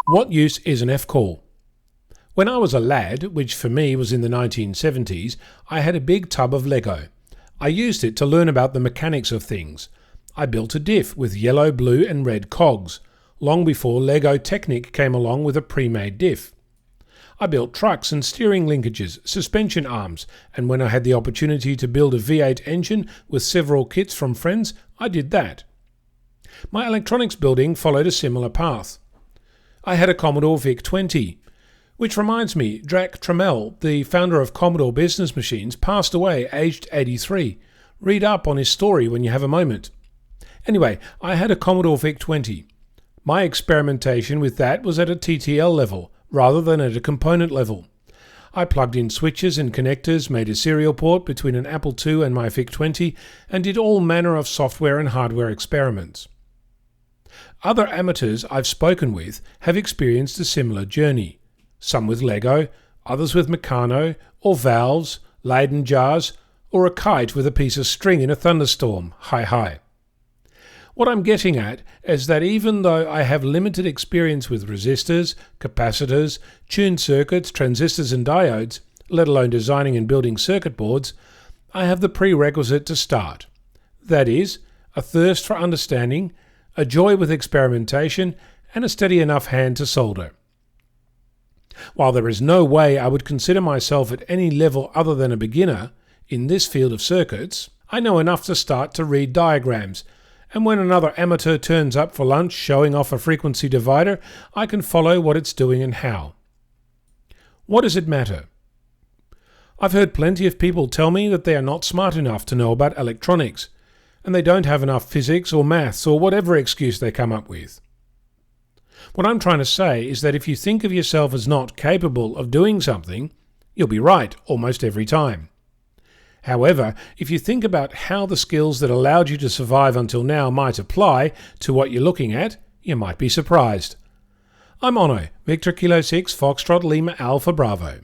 What use is an F-call? When I was a lad, which for me was in the 1970s, I had a big tub of Lego. I used it to learn about the mechanics of things. I built a diff with yellow, blue and red cogs, long before LEGO Technic came along with a pre-made diff. I built trucks and steering linkages, suspension arms, and when I had the opportunity to build a V8 engine with several kits from friends, I did that. My electronics building followed a similar path. I had a Commodore VIC-20. Which reminds me, Tramiel, the founder of Commodore Business Machines, passed away aged 83. Read up on his story when you have a moment. Anyway, I had a Commodore VIC-20. My experimentation with that was at a TTL level, rather than at a component level. I plugged in switches and connectors, made a serial port between an Apple II and my VIC-20, and did all manner of software and hardware experiments. Other amateurs I've spoken with have experienced a similar journey. Some with Lego, others with Meccano, or valves, Leyden jars, or a kite with a piece of string in a thunderstorm. Hi. What I'm getting at is that even though I have limited experience with resistors, capacitors, tuned circuits, transistors and diodes, let alone designing and building circuit boards, I have the prerequisite to start. That is, a thirst for understanding, a joy with experimentation, and a steady enough hand to solder. While there is no way I would consider myself at any level other than a beginner in this field of circuits, I know enough to start to read diagrams, and when another amateur turns up for lunch showing off a frequency divider, I can follow what it's doing and how. What does it matter? I've heard plenty of people tell me that they are not smart enough to know about electronics, and they don't have enough physics or maths or whatever excuse they come up with. What I'm trying to say is that if you think of yourself as not capable of doing something, you'll be right almost every time. However, if you think about how the skills that allowed you to survive until now might apply to what you're looking at, you might be surprised. I'm Onno, Victor Kilo 6 Foxtrot Lima Alpha Bravo.